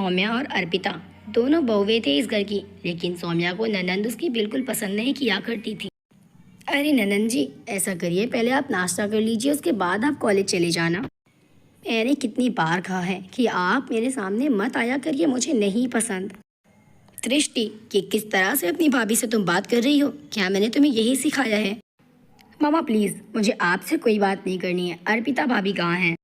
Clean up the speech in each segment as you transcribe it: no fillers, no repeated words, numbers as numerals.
सौम्या और अर्पिता दोनों बहुएं थे इस घर की, लेकिन सौम्या को ननंद उसकी बिल्कुल पसंद नहीं किया करती थी। अरे ननंद जी, ऐसा करिए, पहले आप नाश्ता कर लीजिए, उसके बाद आप कॉलेज चले जाना। मैंने कितनी बार कहा है कि आप मेरे सामने मत आया करिए, मुझे नहीं पसंद। दृष्टि, कि किस तरह से अपनी भाभी से तुम बात कर रही हो? क्या मैंने तुम्हें यही सिखाया है? मामा प्लीज़, मुझे आपसे कोई बात नहीं करनी है। अर्पिता भाभी कहाँ हैं?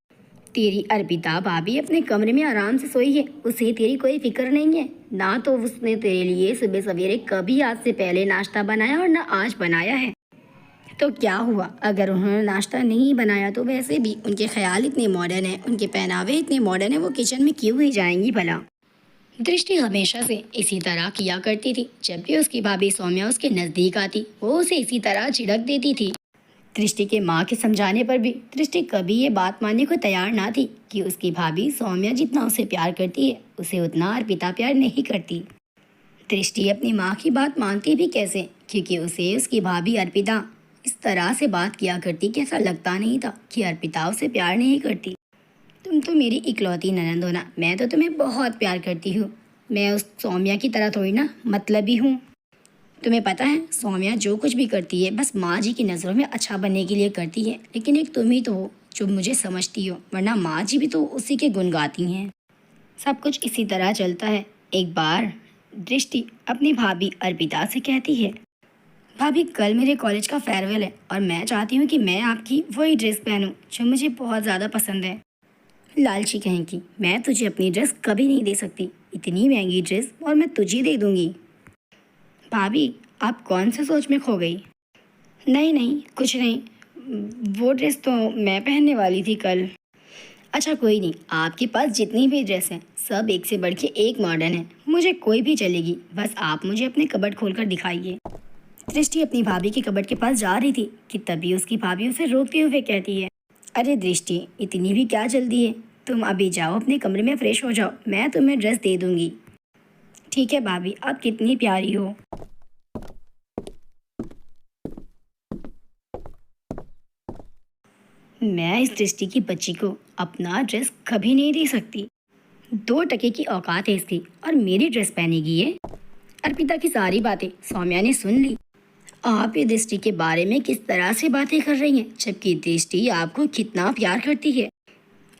तेरी अर्पिता भाभी अपने कमरे में आराम से सोई है, उसे तेरी कोई फिक्र नहीं है। ना तो उसने तेरे लिए सुबह सवेरे कभी आज से पहले नाश्ता बनाया और ना आज बनाया है। तो क्या हुआ अगर उन्होंने नाश्ता नहीं बनाया? तो वैसे भी उनके ख्याल इतने मॉडर्न हैं, उनके पहनावे इतने मॉडर्न हैं, वो किचन में क्यों ही जाएंगी भला? दृष्टि हमेशा से इसी तरह किया करती थी। जब भी उसकी भाभी सौम्या उसके नज़दीक आती, वो उसे इसी तरह झिड़क देती थी। दृष्टि के माँ के समझाने पर भी दृष्टि कभी ये बात मानने को तैयार ना थी कि उसकी भाभी सौम्या जितना उसे प्यार करती है, उसे उतना अर्पिता प्यार नहीं करती। दृष्टि अपनी माँ की बात मानती भी कैसे, क्योंकि उसे उसकी भाभी अर्पिता इस तरह से बात किया करती कि ऐसा लगता नहीं था कि अर्पिता उसे प्यार नहीं करती। तुम तो मेरी इकलौती ननंद हो ना, मैं तो तुम्हें बहुत प्यार करती हूँ। मैं उस सौम्या की तरह थोड़ी ना मतलबी हूँ। तुम्हें पता है सौम्या जो कुछ भी करती है बस माँ जी की नज़रों में अच्छा बनने के लिए करती है, लेकिन एक तुम ही तो हो जो मुझे समझती हो, वरना माँ जी भी तो उसी के गुण गाती हैं। सब कुछ इसी तरह चलता है। एक बार दृष्टि अपनी भाभी अर्पिता से कहती है, भाभी कल मेरे कॉलेज का फेयरवेल है और मैं चाहती हूँ कि मैं आपकी वही ड्रेस पहनूँ जो मुझे बहुत ज़्यादा पसंद है। लालची कहेंगी, मैं तुझे अपनी ड्रेस कभी नहीं दे सकती, इतनी महंगी ड्रेस और मैं तुझे दे दूँगी। भाभी आप कौन से सोच में खो गई? नहीं नहीं कुछ नहीं, वो ड्रेस तो मैं पहनने वाली थी कल। अच्छा कोई नहीं, आपके पास जितनी भी ड्रेस हैं सब एक से बढ़ के एक मॉडर्न है, मुझे कोई भी चलेगी, बस आप मुझे अपने कबर्ड खोलकर दिखाइए। दृष्टि अपनी भाभी के कबर्ड के पास जा रही थी कि तभी उसकी भाभी उसे रोकते हुए कहती है, अरे दृष्टि, इतनी भी क्या जल्दी है? तुम अभी जाओ अपने कमरे में फ्रेश हो जाओ, मैं तुम्हें ड्रेस दे दूँगी। ठीक है भाभी, आप कितनी प्यारी हो। मैं इस दृष्टि की बच्ची को अपना ड्रेस कभी नहीं दे सकती। 2 टके की औकात है इसकी और मेरी ड्रेस पहनेगी ये? अर्पिता की सारी बातें सौम्या ने सुन ली। आप ये दृष्टि के बारे में किस तरह से बातें कर रही हैं, जबकि दृष्टि आपको कितना प्यार करती है।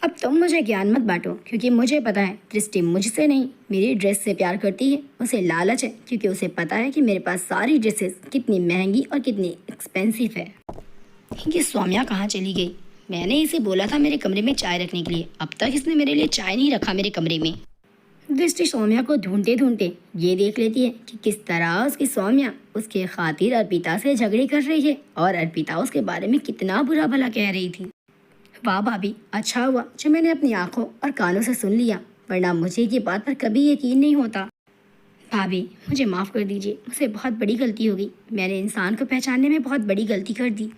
अब तुम मुझे ज्ञान मत बांटो, क्योंकि मुझे पता है दृष्टि मुझसे नहीं मेरी ड्रेस से प्यार करती है। उसे लालच है, क्योंकि उसे पता है कि मेरे पास सारी ड्रेसेस कितनी महंगी और कितनी एक्सपेंसिव है। ये सौम्या कहाँ चली गई? मैंने इसे बोला था मेरे कमरे में चाय रखने के लिए, अब तक इसने मेरे लिए चाय नहीं रखा मेरे कमरे में। दृष्टि सौम्या को ढूंढते ढूंढते ये देख लेती है कि किस तरह उसकी सौम्या उसके खातिर अर्पिता से झगड़े कर रही है और अर्पिता उसके बारे में कितना बुरा भला कह रही थी। वाह भाभी, अच्छा हुआ जो मैंने अपनी आंखों और कानों से सुन लिया, वरना मुझे ये बात पर कभी यकीन नहीं होता। भाभी मुझे माफ़ कर दीजिए, मुझसे बहुत बड़ी गलती हो गई, मैंने इंसान को पहचानने में बहुत बड़ी गलती कर दी।